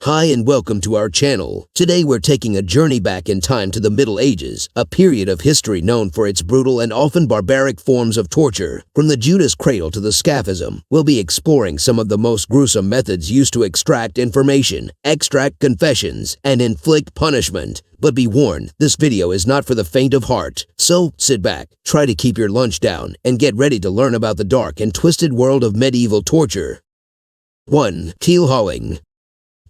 Hi and welcome to our channel. Today we're taking a journey back in time to the Middle Ages, a period of history known for its brutal and often barbaric forms of torture. From the Judas cradle to the scaphism, we'll be exploring some of the most gruesome methods used to extract information, extract confessions, and inflict punishment. But be warned, this video is not for the faint of heart. So sit back, try to keep your lunch down, and get ready to learn about the dark and twisted world of medieval torture. 1. Keel hauling.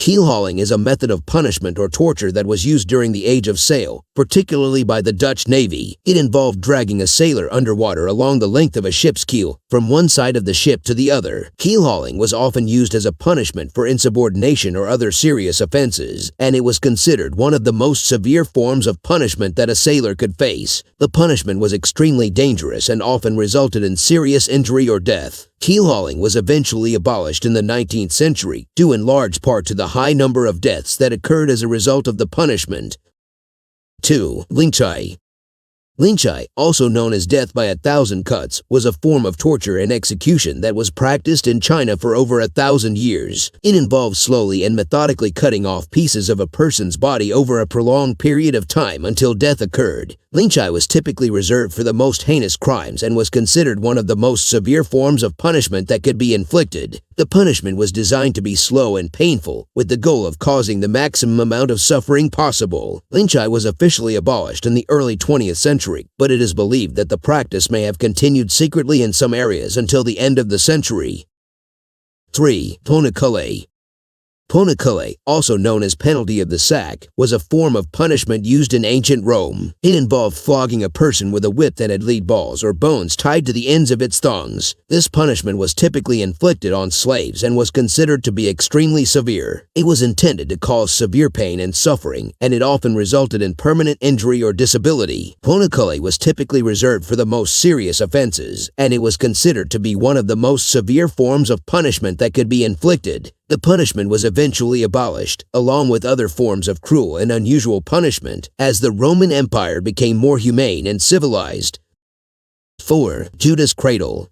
Keel hauling is a method of punishment or torture that was used during the Age of Sail, particularly by the Dutch Navy. It involved dragging a sailor underwater along the length of a ship's keel, from one side of the ship to the other. Keel hauling was often used as a punishment for insubordination or other serious offenses, and it was considered one of the most severe forms of punishment that a sailor could face. The punishment was extremely dangerous and often resulted in serious injury or death. Keel hauling was eventually abolished in the 19th century, due in large part to the high number of deaths that occurred as a result of the punishment. 2. Lynchai. Lynchai, also known as death by 1,000 cuts, was a form of torture and execution that was practiced in China for over 1,000 years. It involved slowly and methodically cutting off pieces of a person's body over a prolonged period of time until death occurred. Lynchai was typically reserved for the most heinous crimes and was considered one of the most severe forms of punishment that could be inflicted. The punishment was designed to be slow and painful, with the goal of causing the maximum amount of suffering possible. Lynchai was officially abolished in the early 20th century, but it is believed that the practice may have continued secretly in some areas until the end of the century. 3. Ponicule. Ponicule, also known as penalty of the sack, was a form of punishment used in ancient Rome. It involved flogging a person with a whip that had lead balls or bones tied to the ends of its thongs. This punishment was typically inflicted on slaves and was considered to be extremely severe. It was intended to cause severe pain and suffering, and it often resulted in permanent injury or disability. Ponicule was typically reserved for the most serious offenses, and it was considered to be one of the most severe forms of punishment that could be inflicted. The punishment was eventually abolished, along with other forms of cruel and unusual punishment, as the Roman Empire became more humane and civilized. 4. Judas cradle.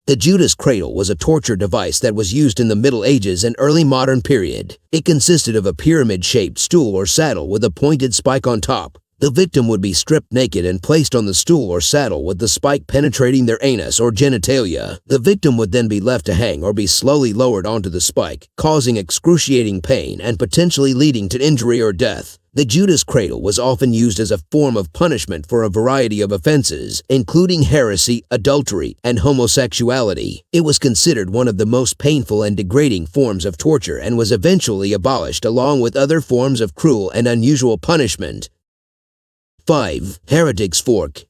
The Judas cradle was a torture device that was used in the Middle Ages and early modern period. It consisted of a pyramid-shaped stool or saddle with a pointed spike on top. The victim would be stripped naked and placed on the stool or saddle with the spike penetrating their anus or genitalia. The victim would then be left to hang or be slowly lowered onto the spike, causing excruciating pain and potentially leading to injury or death. The Judas cradle was often used as a form of punishment for a variety of offenses, including heresy, adultery, and homosexuality. It was considered one of the most painful and degrading forms of torture and was eventually abolished along with other forms of cruel and unusual punishment. 5. Heretic's fork.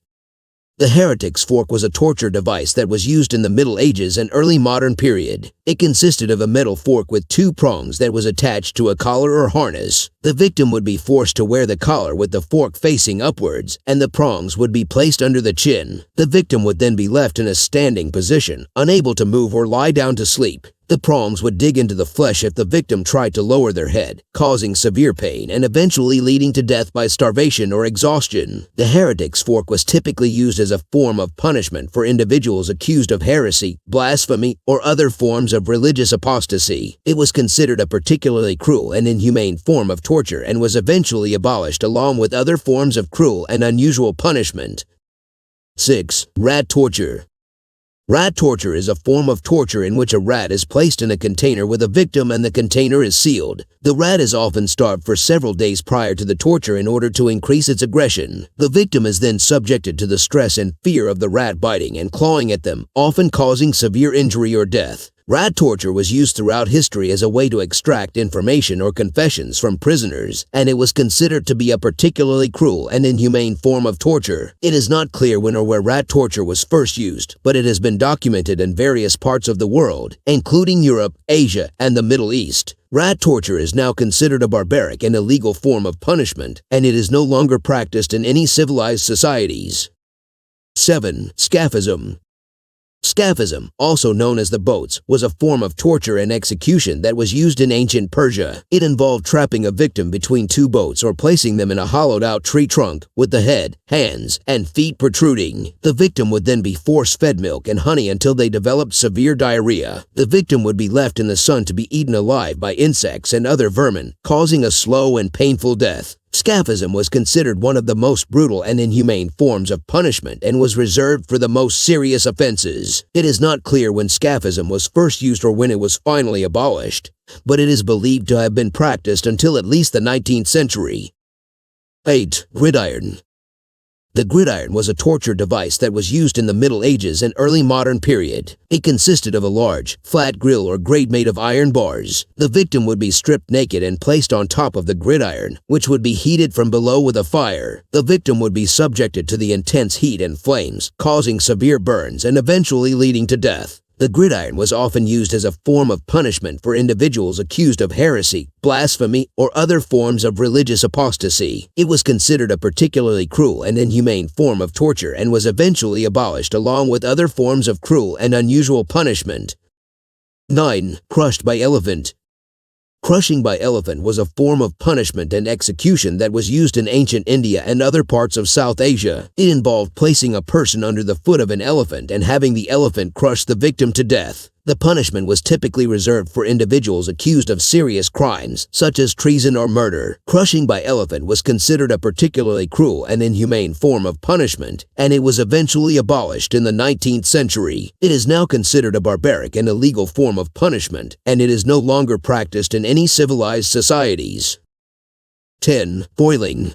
The heretic's fork was a torture device that was used in the Middle Ages and early modern period. It consisted of a metal fork with two prongs that was attached to a collar or harness. The victim would be forced to wear the collar with the fork facing upwards, and the prongs would be placed under the chin. The victim would then be left in a standing position, unable to move or lie down to sleep. The prongs would dig into the flesh if the victim tried to lower their head, causing severe pain and eventually leading to death by starvation or exhaustion. The heretic's fork was typically used as a form of punishment for individuals accused of heresy, blasphemy, or other forms of religious apostasy. It was considered a particularly cruel and inhumane form of torture and was eventually abolished along with other forms of cruel and unusual punishment. 6. Rat torture. Rat torture is a form of torture in which a rat is placed in a container with a victim and the container is sealed. The rat is often starved for several days prior to the torture in order to increase its aggression. The victim is then subjected to the stress and fear of the rat biting and clawing at them, often causing severe injury or death. Rat torture was used throughout history as a way to extract information or confessions from prisoners, and it was considered to be a particularly cruel and inhumane form of torture. It is not clear when or where rat torture was first used, but it has been documented in various parts of the world, including Europe, Asia, and the Middle East. Rat torture is now considered a barbaric and illegal form of punishment, and it is no longer practiced in any civilized societies. 7. Scaphism. Scaphism, also known as the boats, was a form of torture and execution that was used in ancient Persia. It involved trapping a victim between two boats or placing them in a hollowed-out tree trunk with the head, hands, and feet protruding. The victim would then be force-fed milk and honey until they developed severe diarrhea. The victim would be left in the sun to be eaten alive by insects and other vermin, causing a slow and painful death. Scaphism was considered one of the most brutal and inhumane forms of punishment and was reserved for the most serious offenses. It is not clear when scaphism was first used or when it was finally abolished, but it is believed to have been practiced until at least the 19th century. 8. Gridiron. The gridiron was a torture device that was used in the Middle Ages and early modern period. It consisted of a large, flat grill or grate made of iron bars. The victim would be stripped naked and placed on top of the gridiron, which would be heated from below with a fire. The victim would be subjected to the intense heat and flames, causing severe burns and eventually leading to death. The gridiron was often used as a form of punishment for individuals accused of heresy, blasphemy, or other forms of religious apostasy. It was considered a particularly cruel and inhumane form of torture and was eventually abolished along with other forms of cruel and unusual punishment. 9. Crushed by elephant. Crushing by elephant was a form of punishment and execution that was used in ancient India and other parts of South Asia. It involved placing a person under the foot of an elephant and having the elephant crush the victim to death. The punishment was typically reserved for individuals accused of serious crimes, such as treason or murder. Crushing by elephant was considered a particularly cruel and inhumane form of punishment, and it was eventually abolished in the 19th century. It is now considered a barbaric and illegal form of punishment, and it is no longer practiced in any civilized societies. 10. Boiling.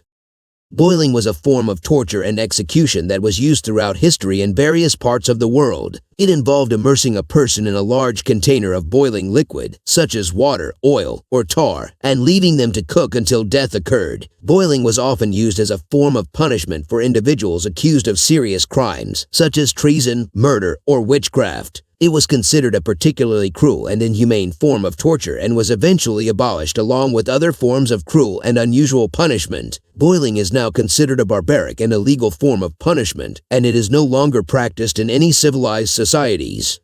Boiling was a form of torture and execution that was used throughout history in various parts of the world. It involved immersing a person in a large container of boiling liquid, such as water, oil, or tar, and leaving them to cook until death occurred. Boiling was often used as a form of punishment for individuals accused of serious crimes, such as treason, murder, or witchcraft. It was considered a particularly cruel and inhumane form of torture and was eventually abolished along with other forms of cruel and unusual punishment. Boiling is now considered a barbaric and illegal form of punishment, and it is no longer practiced in any civilized societies.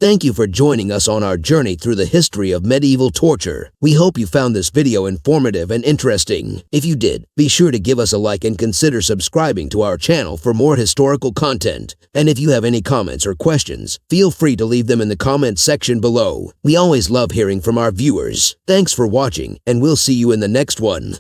Thank you for joining us on our journey through the history of medieval torture. We hope you found this video informative and interesting. If you did, be sure to give us a like and consider subscribing to our channel for more historical content. And if you have any comments or questions, feel free to leave them in the comments section below. We always love hearing from our viewers. Thanks for watching, and we'll see you in the next one.